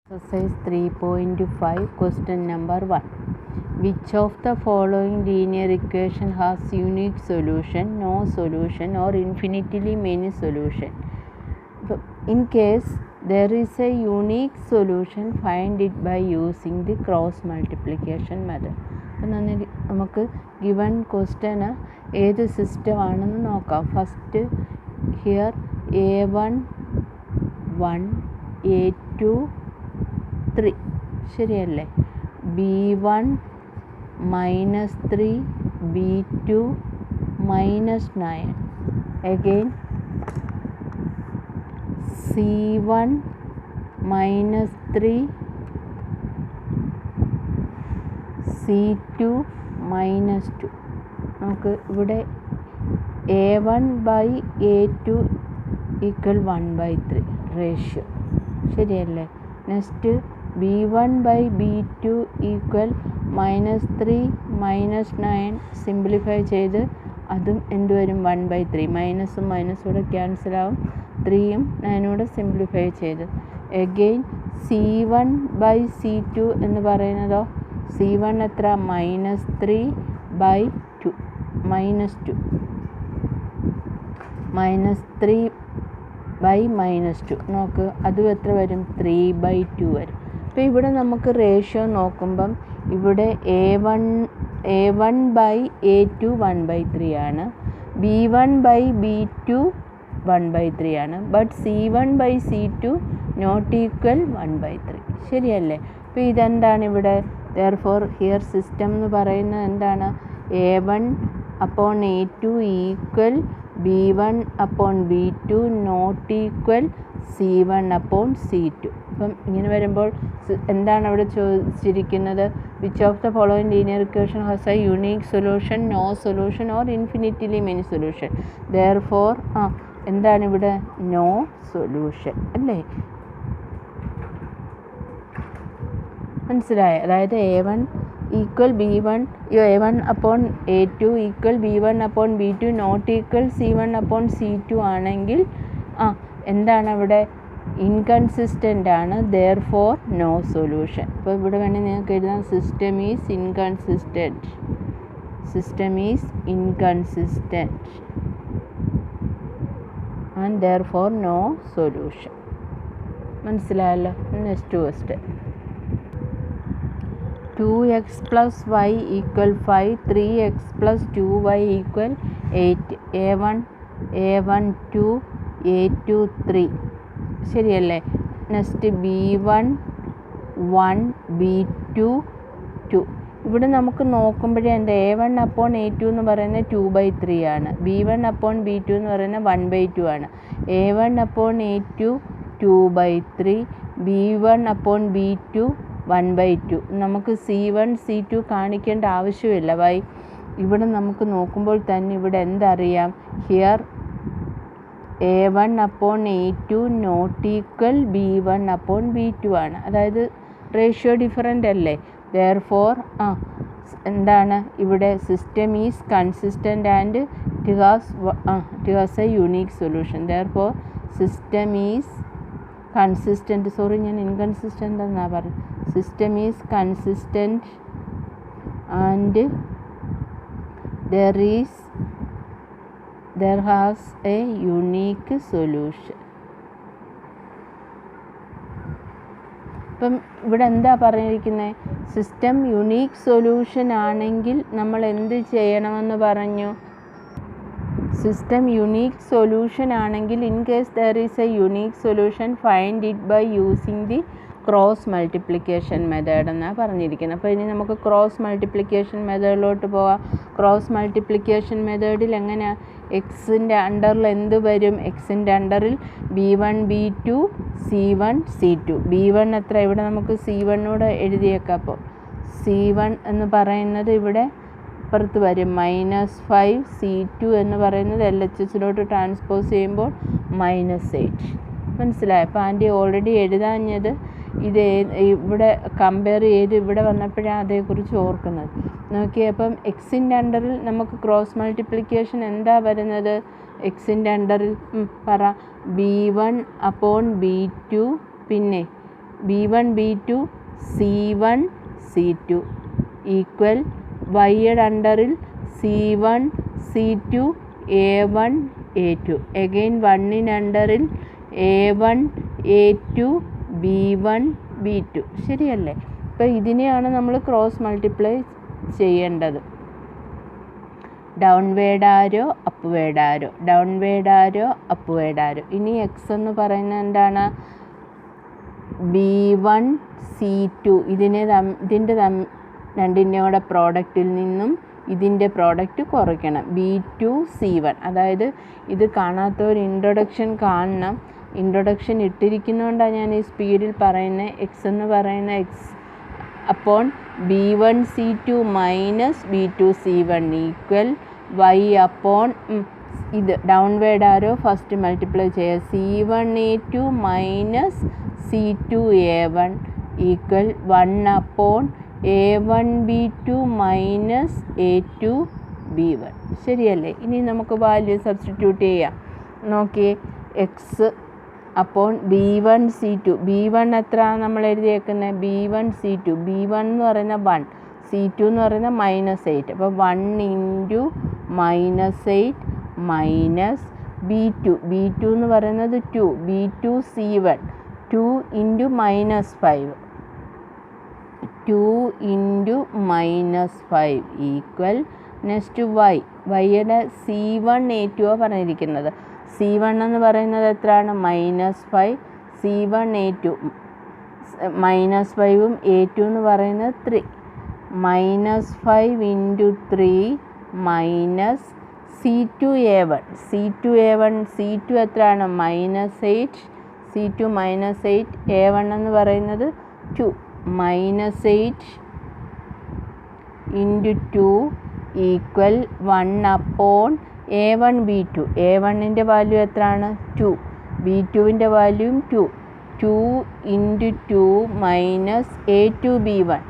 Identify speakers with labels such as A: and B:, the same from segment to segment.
A: Exercise 3.5 question number 1. Which of the following linear equation has unique solution, no solution or infinitely many solution? In case there is a unique solution, find it by using the cross multiplication method. നമുക്ക് given question ഏത് system ആണെന്ന് നോക്കാം. First here A1 1 A2 3 ശരിയല്ലേ. B1 -3 B2 -9 again C1 -3 C2 -2. നമുക്ക് ഇവിടെ A1/A2 = 1/3 ratio ശരിയല്ലേ. Next B1/B2 = -3 -9 simplify ചെയ്ത് അതും എന്ത് വരും 1/3. മൈനസും മൈനസും കൂടെ ക്യാൻസൽ ആവും. 3യും 9 കൂടെ സിംപ്ലിഫൈ ചെയ്ത് എഗെയിൻ C1/C2 എന്ന് പറയുന്നതോ C1 എത്ര -3/2 -2 -3/-2 നോക്ക് അതും എത്ര വരും 3/2 വരും. അപ്പോൾ ഇവിടെ നമുക്ക് റേഷ്യോ നോക്കുമ്പം ഇവിടെ A1/A2 1/3 ആണ്, B1/B2 1/3 ആണ്, ബട്ട് C1/C2 നോട്ട് ഈക്വൽ 1/3 ശരിയല്ലേ. അപ്പോൾ ഇതെന്താണ് ഇവിടെ therefore ഹിയർ സിസ്റ്റം എന്ന് പറയുന്നത് എന്താണ് A1/A2 equal B1/B2 not equal C1/C2. അപ്പം ഇങ്ങനെ വരുമ്പോൾ എന്താണ് അവിടെ ചോദിച്ചിരിക്കുന്നത്? Which of the following linear equation has a unique solution, no solution or infinitely many solution. Therefore എന്താണ് ഇവിടെ നോ സൊല്യൂഷൻ അല്ലേ. മനസ്സിലായോ? അതായത് A1 equal B1 A1/A2 equal B1/B2 not equal C1/C2 ആണെങ്കിൽ എന്താണ് അവിടെ ഇൻകൺസിസ്റ്റൻ്റ് ആണ്. Therefore no solution. അപ്പോൾ ഇവിടെ വേണമെങ്കിൽ നിങ്ങൾക്ക് എഴുതാം system is inconsistent and therefore no solution. മനസ്സിലായല്ലോ. Next question 2x + y = 5 3x + 2y = 8 A1 2 A2 3 ശരിയല്ലേ. Next B1 1 B2 2. ഇവിടെ നമുക്ക് നോക്കുമ്പോഴേ എന്താ A1/A2 എന്ന് പറയുന്നത് 2/3 ആണ്, B1/B2 എന്ന് പറയുന്നത് 1/2 ആണ്. A1/A2 2/3 B1/B2 1/2. നമുക്ക് C1 C2 കാണിക്കേണ്ട ആവശ്യമില്ല. ഇവിടെ നമുക്ക് നോക്കുമ്പോൾ തന്നെ ഇവിടെ എന്തറിയാം, here A1/A2 not equal B1/B2 ആണ്. അതായത് റേഷ്യോ ഡിഫറൻ്റ് അല്ലേ. ദെയർഫോർ എന്താണ് ഇവിടെ system is consistent and it has a unique solution. Therefore system is consistent, sorry ഞാൻ ഇൻകൺസിസ്റ്റൻ്റ് എന്നാണ് പറഞ്ഞത്. System is consistent and there has a unique solution. ഇപ്പം ഇവിടെ എന്താ പറഞ്ഞിരിക്കുന്നത്? സിസ്റ്റം യുണീക്ക് സൊല്യൂഷൻ ആണെങ്കിൽ നമ്മൾ എന്ത് ചെയ്യണമെന്ന് പറഞ്ഞു? സിസ്റ്റം യുണീക്ക് സൊല്യൂഷൻ ആണെങ്കിൽ in case there is a unique solution find it by using the cross multiplication method എന്നാണ് പറഞ്ഞിരിക്കുന്നത്. അപ്പോൾ ഇനി നമുക്ക് ക്രോസ് മൾട്ടിപ്ലിക്കേഷൻ മെത്തേഡിലോട്ട് പോകാം. ക്രോസ് മൾട്ടിപ്ലിക്കേഷൻ മെത്തേഡിൽ എങ്ങനെയാണ്? എക്സിൻ്റെ അണ്ടറിൽ എന്ത് വരും? എക്സിൻ്റെ അണ്ടറിൽ B1 B2 C1 C2. B1 എത്ര? ഇവിടെ നമുക്ക് C1 കൂടെ എഴുതിയേക്കാം. അപ്പോൾ C1 എന്ന് പറയുന്നത് ഇവിടെ അപ്പുറത്ത് വരും -5. C2 എന്ന് പറയുന്നത് LHSലോട്ട് ട്രാൻസ്പോസ് ചെയ്യുമ്പോൾ -8. മനസ്സിലായി? അപ്പോൾ ആൻറ്റി ഓൾറെഡി എഴുതാഞ്ഞത് ഇത് ഇവിടെ കമ്പയർ ചെയ്ത് ഇവിടെ വന്നപ്പോഴാണ് അതേക്കുറിച്ച് ഓർക്കുന്നത്. നോക്കിയേ, അപ്പം എക്സിൻ്റെ അണ്ടറിൽ നമുക്ക് ക്രോസ് മൾട്ടിപ്ലിക്കേഷൻ എന്താ വരുന്നത്? എക്സിൻ്റെ അണ്ടറിൽ പറ B1/B2 പിന്നെ B1 B2 C1 C2 equal വൈയുടെ അണ്ടറിൽ C1 C2 A1 A2 again 1 അണ്ടറിൽ A1 A2 B1 B2 ശരിയല്ലേ? അപ്പോൾ ഇതിനെയാണ് നമ്മൾ ക്രോസ് മൾട്ടിപ്ലൈ ചെയ്യേണ്ടത്. ഡൗൺവേഡ് ആരോ അപ്വേഡ് ആരോ, ഡൗൺവേഡ് ആരോ അപ്വേഡ് ആരോ. ഇനി എക്സ് എന്ന് പറയുന്നത് എന്താണ്? B1 C2 ഇതിൻ്റെ രണ്ടിൻ്റെ കൂടെ പ്രോഡക്റ്റിൽ നിന്നും ഇതിൻ്റെ പ്രോഡക്റ്റ് കുറയ്ക്കണം. B2 C1. അതായത് ഇത് കാണാത്തവർ ഇൻട്രൊഡക്ഷൻ കാണണം. ഇൻട്രൊഡക്ഷൻ ഇട്ടിരിക്കുന്നതുകൊണ്ടാണ് ഞാൻ ഈ സ്പീഡിൽ പറയുന്നത്. എക്സ് എന്ന് പറയുന്ന എക്സ് അപ്പോൾ B1 C2 minus B2 C1 equal y അപ്പോൾ ഇത് ഡൗൺവേഡ് ആരോ ഫസ്റ്റ് മൾട്ടിപ്ലൈ ചെയ്യുക. C1 A2 minus C2 A1 equal 1 അപ്പോൾ A1 B2 minus A2 B1 ശരിയല്ലേ? ഇനി നമുക്ക് വാല്യൂ സബ്സ്റ്റിറ്റ്യൂട്ട് ചെയ്യാം. നോക്കിയേ, എക്സ് അപ്പോൾ B1 C2 B1 എത്ര നമ്മൾ എഴുതിയേക്കുന്നത്? B1 C2 B1 എന്ന് പറയുന്ന 1 C2 എന്ന് പറയുന്ന -8. അപ്പോൾ 1 ഇൻറ്റു -8 മൈനസ് B2 എന്ന് പറയുന്നത് 2 B2 C1 2 into -5 2 into -5 equal next വൈയുടെ C1 A2 പറഞ്ഞിരിക്കുന്നത്. C1 എന്ന് പറയുന്നത് എത്രയാണ്? -5 C1 A2 -5ഉം A2 എന്ന് പറയുന്നത് 3 -5 into 3 minus C2 A1 C2 എത്രയാണ്? -8 C2 -8 A1 എന്ന് പറയുന്നത് 2 -8 ഇൻറ്റു 2 ഈക്വൽ 1 അപ്പോൾ A1 B2 A1ൻ്റെ വാല്യൂ എത്രയാണ്? 2 B2വിൻ്റെ വാല്യൂവും 2 into 2 minus A2 B1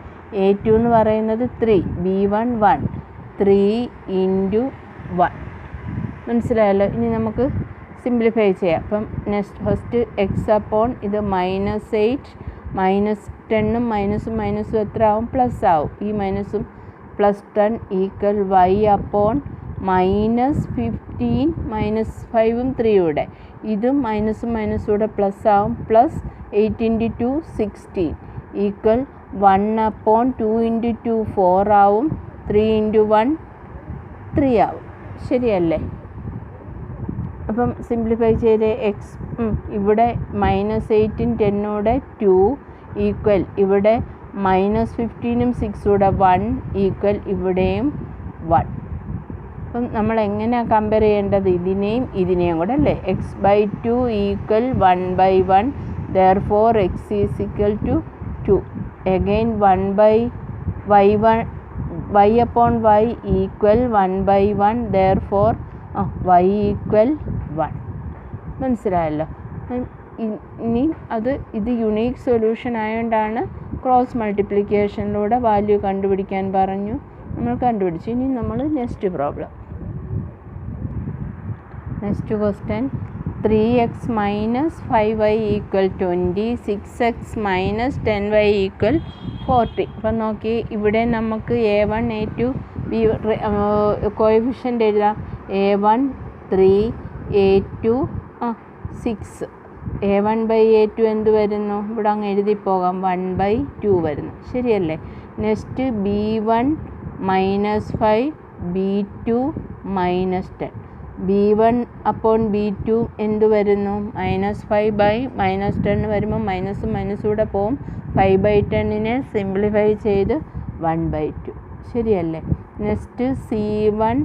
A: A2 എന്ന് പറയുന്നത് 3 B1 1 3 ഇൻറ്റു 1 മനസ്സിലായല്ലോ? ഇനി നമുക്ക് സിംപ്ലിഫൈ ചെയ്യാം. അപ്പം നെക്സ്റ്റ് ഫസ്റ്റ് എക്സ് അപ്പോൾ ഇത് -8 -10ഉം മൈനസും എത്ര ആവും? പ്ലസ് ആവും. ഈ മൈനസും +10 ഈക്വൽ y അപ്പോൾ -15 -5ഉം 3യുടെ ഇതും മൈനസും കൂടെ പ്ലസ് ആവും. പ്ലസ് 8 ഇൻറ്റു 2 16 ഈക്വൽ 1 അപ്പോൾ 2 ഇൻറ്റു 2 4 ആവും. 3 ഇൻറ്റു 1 3 ആവും ശരിയല്ലേ? അപ്പം സിംപ്ലിഫൈ ചെയ്ത് എക്സ് ഇവിടെ -8ഉം 10ൂടെ 2 ഈക്വൽ ഇവിടെ -15ഉം 6ൂടെ 1 ഈക്വൽ ഇവിടെയും 1. അപ്പം നമ്മൾ എങ്ങനെയാണ് കമ്പയർ ചെയ്യേണ്ടത്? ഇതിനെയും കൂടെ അല്ലേ? x/2 equal 1/1 therefore x is equal to 2 again 1/y upon y equal 1/1 therefore y equal 1 മനസ്സിലായല്ലോ? ഇനി ഇത് യുണീക്ക് സൊല്യൂഷൻ ആയതുകൊണ്ടാണ് ക്രോസ് മൾട്ടിപ്ലിക്കേഷനിലൂടെ വാല്യൂ കണ്ടുപിടിക്കാൻ പറഞ്ഞു. നമ്മൾ കണ്ടുപിടിച്ചു. ഇനി നമ്മൾ next problem. Next question 3x minus 5y equal 20 6x minus 10y equal 40. അപ്പം നോക്കി, ഇവിടെ നമുക്ക് A1 A2 കോഎഫിഷ്യൻ്റ് എഴുതാം. A1 3 A2 6 A1/A2 എന്ത് വരുന്നു? ഇവിടെ അങ്ങ് എഴുതിപ്പോകാം 1/2 വരുന്നു ശരിയല്ലേ? നെക്സ്റ്റ് B1 -5 B2 -10 B1 അപ്പോൾ B2 എന്ത് വരുന്നു? -5/-10 വരുമ്പോൾ മൈനസും കൂടെ പോവും. 5/10നെ സിംപ്ലിഫൈ ചെയ്ത് 1/2 ശരിയല്ലേ? നെക്സ്റ്റ് C1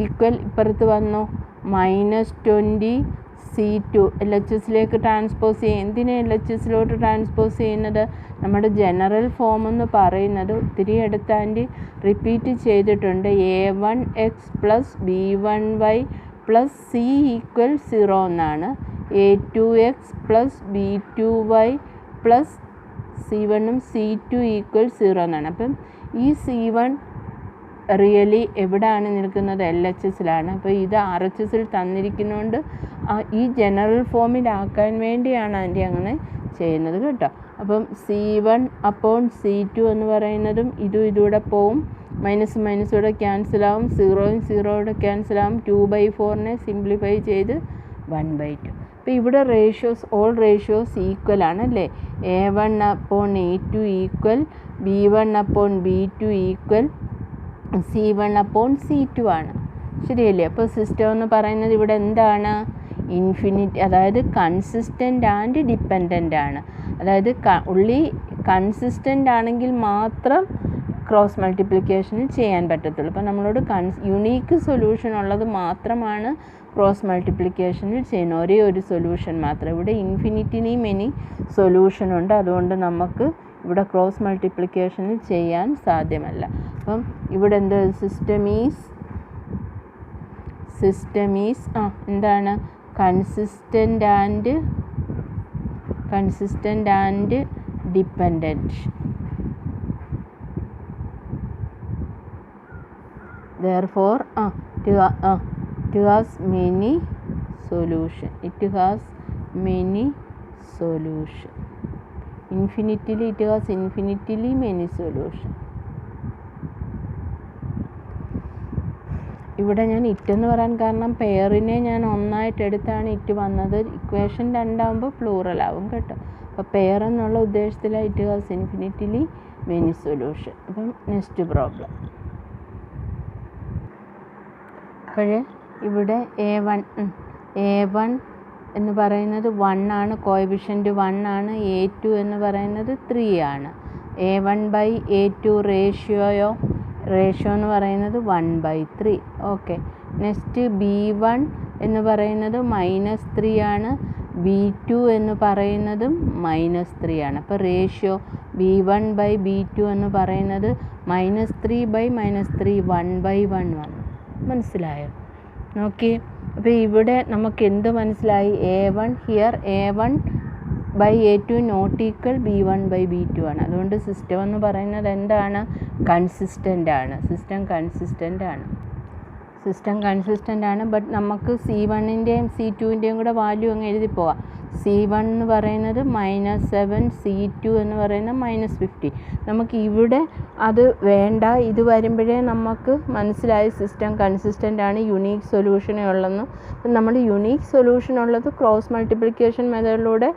A: ഈക്വൽ ഇപ്പുറത്ത് വന്നു -20 C2 LHSലേക്ക് ട്രാൻസ്പോസ് ചെയ്യും. എന്തിനാണ് LHSലോട്ട് ട്രാൻസ്പോസ് ചെയ്യുന്നത്? നമ്മുടെ ജനറൽ ഫോം എന്ന് പറയുന്നത് ഒത്തിരി അടുത്ത് ആൻറ്റി റിപ്പീറ്റ് ചെയ്തിട്ടുണ്ട്. A1x plus B1y plus C equal 0 എന്നാണ്. A2x plus B2y plus C1ഉം C2 equal 0 എന്നാണ്. അപ്പം ഈ C1 റിയലി എവിടെയാണ് നിൽക്കുന്നത്? LHSലാണ്. അപ്പോൾ ഇത് RHSൽ തന്നിരിക്കുന്നതുകൊണ്ട് ഈ ജനറൽ ഫോമിലാക്കാൻ വേണ്ടിയാണ് ആൻറ്റി അങ്ങനെ ചെയ്യുന്നത് കേട്ടോ. അപ്പം C1/C2 എന്ന് പറയുന്നതും ഇതൂടെ പോവും, മൈനസ് ഇവിടെ ക്യാൻസലാവും, 0 ക്യാൻസലാവും, 2/4 സിംപ്ലിഫൈ ചെയ്ത് 1/2. അപ്പോൾ ഇവിടെ ഓൾ റേഷ്യോസ് ഈക്വൽ ആണല്ലേ. A1/A2 equal B1/B2 equal C1/C2 ആണ്, ശരിയല്ലേ. അപ്പോൾ സിസ്റ്റം എന്ന് പറയുന്നത് ഇവിടെ എന്താണ്? ഇൻഫിനിറ്റ്, അതായത് കൺസിസ്റ്റൻ്റ് ആൻഡ് ഡിപ്പെൻഡൻ്റ് ആണ്. അതായത് ഉള്ളി കൺസിസ്റ്റൻ്റ് ആണെങ്കിൽ മാത്രം ക്രോസ് മൾട്ടിപ്ലിക്കേഷനിൽ ചെയ്യാൻ പറ്റത്തുള്ളൂ. അപ്പോൾ നമ്മളോട് യുണീക്ക് സൊല്യൂഷൻ ഉള്ളത് മാത്രമാണ് ക്രോസ് മൾട്ടിപ്ലിക്കേഷനിൽ ചെയ്യുന്നത്, ഒരേ ഒരു സൊല്യൂഷൻ മാത്രം. ഇവിടെ ഇൻഫിനിറ്റിനി മെനി സൊല്യൂഷൻ ഉണ്ട്, അതുകൊണ്ട് നമുക്ക് ഇവിടെ ക്രോസ് മൾട്ടിപ്ലിക്കേഷനിൽ ചെയ്യാൻ സാധ്യമല്ല. അപ്പം ഇവിടെ എന്ത് സിസ്റ്റം ഈസ് എന്താണ്? Consistent and dependent. therefore it has many solution. Infinitely, it has infinitely many solution. ഇവിടെ ഞാൻ ഇറ്റെന്ന് പറയാൻ കാരണം പെയറിനെ ഞാൻ ഒന്നായിട്ട് എടുത്താണ് ഇറ്റ് വന്നത്. ഇക്വേഷൻ 2 ആകുമ്പോൾ പ്ലൂറൽ ആവും കേട്ടോ. അപ്പോൾ പെയർ എന്നുള്ള ഉദ്ദേശത്തിലാണ് it has infinitely many solution. അപ്പം നെക്സ്റ്റ് പ്രോബ്ലം. അപ്പോൾ ഇവിടെ A1 എന്ന് പറയുന്നത് 1 ആണ്, കോഎഫിഷ്യൻറ്റ് 1 ആണ്. A2 എന്ന് പറയുന്നത് 3 ആണ്. A1/A2 റേഷ്യോ എന്ന് പറയുന്നത് 1/3. ഓക്കെ. നെക്സ്റ്റ് B1 എന്ന് പറയുന്നത് -3 ആണ്, B2 എന്ന് പറയുന്നതും -3 ആണ്. അപ്പോൾ റേഷ്യോ B1/B2 എന്ന് പറയുന്നത് -3/-3 1/1 വന്നു. മനസ്സിലായോ? നോക്കി. അപ്പോൾ ഇവിടെ നമുക്ക് എന്ത് മനസ്സിലായി? A1/A2 നോട്ട് ഈക്വൽ B1/B2 ആണ്. അതുകൊണ്ട് സിസ്റ്റം എന്ന് പറയുന്നത് എന്താണ്? കൺസിസ്റ്റൻ്റ് ആണ്. ബട്ട് നമുക്ക് C1-ൻ്റെയും C2-ൻ്റെയും കൂടെ വാല്യൂ അങ്ങ് എഴുതി പോവാം. C1 എന്ന് പറയുന്നത് -7, C2 എന്ന് പറയുന്നത് -50. നമുക്ക് ഇവിടെ അത് വേണ്ട, ഇത് വരുമ്പോഴേ നമുക്ക് മനസ്സിലായി സിസ്റ്റം കൺസിസ്റ്റൻ്റ് ആണ്, യുണീക്ക് സൊല്യൂഷനേ ഉള്ളെന്ന്. അപ്പം നമ്മൾ യുണീക്ക് സൊല്യൂഷൻ ഉള്ളത് ക്രോസ് മൾട്ടിപ്ലിക്കേഷൻ മെത്തേഡിലൂടെ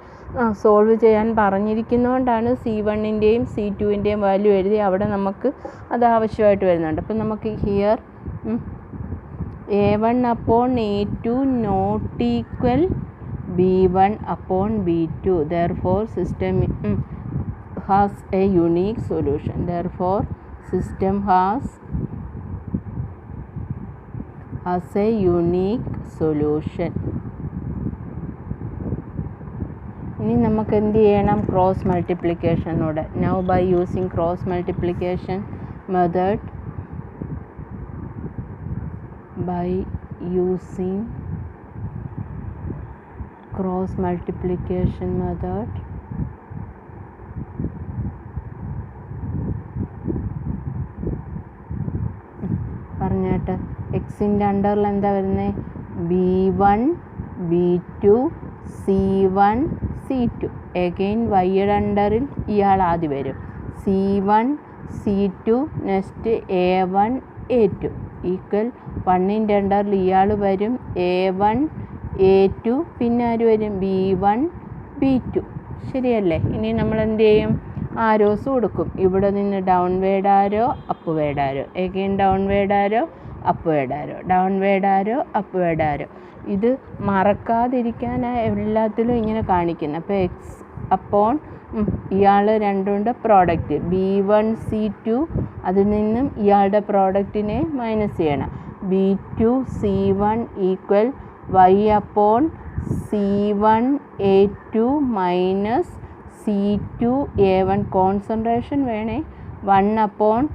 A: സോൾവ് ചെയ്യാൻ പറഞ്ഞിരിക്കുന്നതുകൊണ്ടാണ് C1-ൻ്റെയും C2-ൻ്റെയും വാല്യൂ എഴുതി. അവിടെ നമുക്ക് അത് ആവശ്യമായിട്ട് വരുന്നുണ്ട്. അപ്പം നമുക്ക് here A1/A2 not equal B1/B2. Therefore system has a unique solution. Therefore system has a unique solution. ഇനി നമുക്ക് എന്ത് ചെയ്യണം? ക്രോസ് മൾട്ടിപ്ലിക്കേഷനോടെ. Now by using cross multiplication method, പറഞ്ഞേട്ടെ. എക്സിൻ്റെ അണ്ടറിൽ എന്താ വരുന്നത്? B1, B2, C1, C2. Again വൈയുടെ അണ്ടറിൽ ഇയാൾ ആദ്യം വരും. C1, C2, next A1, A2 equal 1ൻ്റെ അണ്ടറിൽ ഇയാൾ വരും. A1, A2, പിന്നെ ആര് വരും? B1, B2. ശരിയല്ലേ? ഇനി നമ്മൾ എന്ത് ചെയ്യും? ആരോസ് കൊടുക്കും. ഇവിടെ നിന്ന് ഡൗൺവേഡ് ആരോ, അപ്വേഡ് ആരോ, എഗെയിൻ ഡൗൺവേഡ് ആരോ, അപ്വേഡ് ആരോ. ഇത് മറക്കാതിരിക്കാനാണ് എല്ലാത്തിലും ഇങ്ങനെ കാണിക്കുന്നത്. അപ്പോൾ എക്സ് അപ്പോൺ ഇയാൾ രണ്ടുണ്ട് പ്രോഡക്റ്റ് B1 C2, അതിൽ നിന്നും ഇയാളുടെ പ്രോഡക്റ്റിനെ മൈനസ് ചെയ്യണം. B2 C1 equal Y/C1 A2 minus C2 A1. Concentration വേണേ. 1/,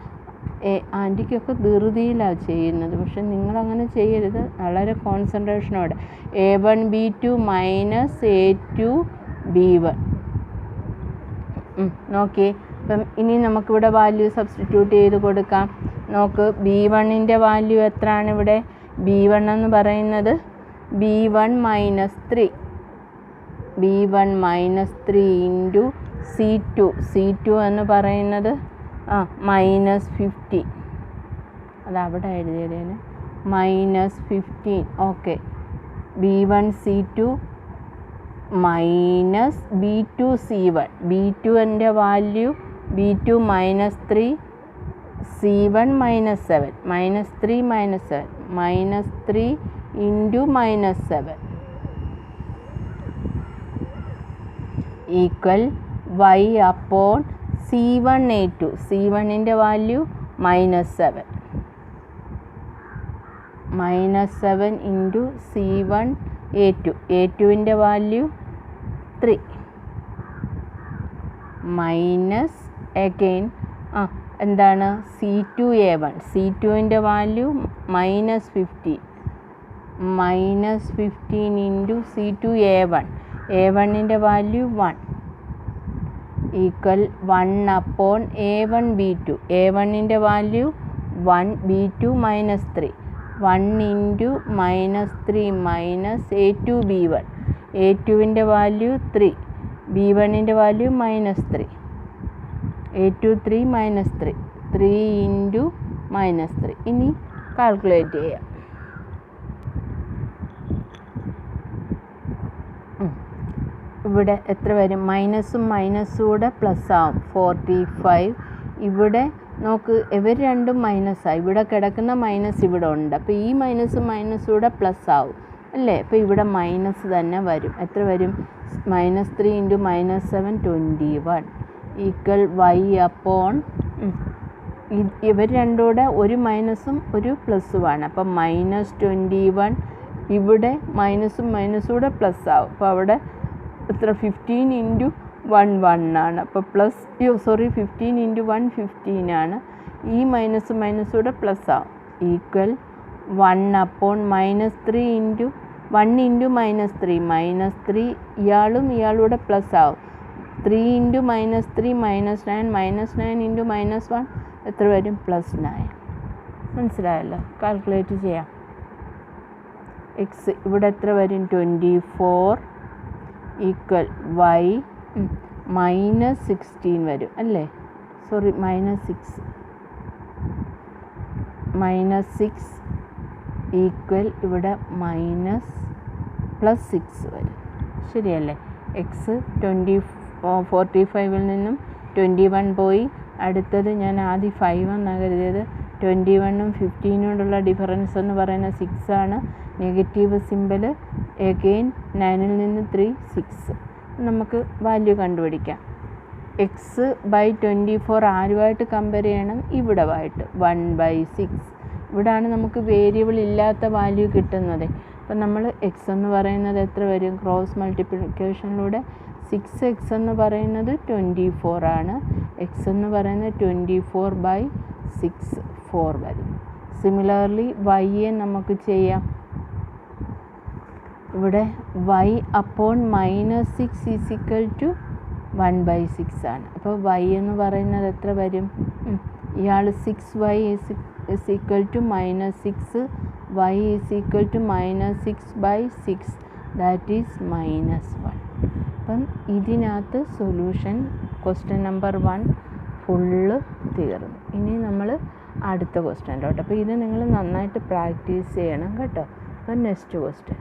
A: ആൻറ്റിക്കൊക്കെ ധൃതിയിലാണ് ചെയ്യുന്നത്, പക്ഷെ നിങ്ങളങ്ങനെ ചെയ്യരുത്, വളരെ കോൺസെൻട്രേഷനോടെ. A1/B2 minus A2/B1. നോക്കി. അപ്പം ഇനി നമുക്കിവിടെ വാല്യൂ സബ്സ്റ്റിറ്റ്യൂട്ട് ചെയ്ത് കൊടുക്കാം. നോക്ക്, B1-ൻ്റെ വാല്യൂ എത്രയാണ് ഇവിടെ? B1 എന്ന് പറയുന്നത് B1 minus 3 B1 minus 3 into C2 എന്ന് പറയുന്നത് -15 അതവിടെ എഴുതിയതേന് -15 okay B1 C2 minus B2 C1 B2 എൻ്റെ value B2 minus 3 C1 minus 7 -3 minus 7 -3 into -7 equal y upon C1 A2 C1 ൻ്റെ value -7 -7 into C1 A2 A2 ൻ്റെ value 3 minus again എന്താണ് C2 A1 C2 ൻ്റെ value -15 into C2 A1 A1 ൻ്റെ value 1 equal 1 upon A1 B2 A1 ൻ്റെ value 1 B2 -3 1 into -3 minus A2 B1 A2 ൻ്റെ value 3 B1 ൻ്റെ value -3 A2 3 -3 3 into -3 ഇനി calculate ചെയ്യാം ഇവിടെ എത്ര വരും മൈനസും കൂടെ പ്ലസ് ആവും 45 ഇവിടെ നോക്ക് ഇവർ രണ്ടും മൈനസായി ഇവിടെ കിടക്കുന്ന മൈനസ് ഇവിടെ ഉണ്ട് അപ്പോൾ ഈ മൈനസും കൂടെ പ്ലസ് ആവും അല്ലേ അപ്പോൾ ഇവിടെ മൈനസ് തന്നെ വരും എത്ര വരും -3 into -7 21 ഈക്വൽ y upon ഇവർ രണ്ടും കൂടെ ഒരു മൈനസും ഒരു പ്ലസ്സുമാണ് അപ്പം -21 ഇവിടെ മൈനസും കൂടെ പ്ലസ് ആവും അപ്പോൾ അവിടെ എത്ര 15 into 1 ആണ് അപ്പോൾ പ്ലസ് 15 into 1 15 ആണ് ഈ മൈനസും കൂടെ പ്ലസ് ആവും ഈക്വൽ 1 upon -3 into 1 into -3 ഇയാളുടെ പ്ലസ് ആവും 3 into -3 -9 into -1 എത്ര വരും +9 മനസ്സിലായല്ലോ കാൽക്കുലേറ്റ് ചെയ്യാം എക്സ് ഇവിടെ എത്ര വരും 24 ഈക്വൽ y -16 വരും അല്ലേ സോറി -6 ഈക്വൽ ഇവിടെ +6 വരും ശരിയല്ലേ എക്സ് 45 നിന്നും 21 പോയി അടുത്തത് ഞാൻ ആദ്യം 5 എന്നാണ് കരുതിയത് 21 ഉം 15 കൊണ്ടുള്ള ഡിഫറൻസ് എന്ന് പറയുന്നത് 6 ആണ് നെഗറ്റീവ് സിമ്പിൾ എഗെയിൻ 9 നിന്ന് 3 6 നമുക്ക് വാല്യൂ കണ്ടുപിടിക്കാം എക്സ് ബൈ 24 ആരുമായിട്ട് കമ്പയർ ചെയ്യണം ഇവിടമായിട്ട് 1/6 ഇവിടാണ് നമുക്ക് വേരിയബിൾ ഇല്ലാത്ത വാല്യൂ കിട്ടുന്നത് അപ്പം നമ്മൾ എക്സ് എന്ന് പറയുന്നത് എത്ര വരും ക്രോസ് മൾട്ടിപ്ലിക്കേഷനിലൂടെ 6x എന്ന് പറയുന്നത് 24 ആണ് എക്സ് എന്ന് പറയുന്നത് 24/6 4 വരും സിമിലർലി വൈയെ നമുക്ക് ചെയ്യാം ഇവിടെ y upon -6 is equal to 1/6 ആണ് അപ്പോൾ y എന്ന് പറയുന്നത് എത്ര വരും ഇയാൾ 6y is equal to -6 y is equal to -6/6 that is -1 അപ്പം ഇതിനകത്ത് സൊല്യൂഷൻ ക്വസ്റ്റ്യൻ നമ്പർ 1 ഫുള്ള് തീർന്നു ഇനി നമ്മൾ അടുത്ത ക്വസ്റ്റ്യനിലോട്ട് അപ്പോൾ ഇത് നിങ്ങൾ നന്നായിട്ട് പ്രാക്ടീസ് ചെയ്യണം കേട്ടോ അപ്പം നെക്സ്റ്റ് ക്വസ്റ്റ്യൻ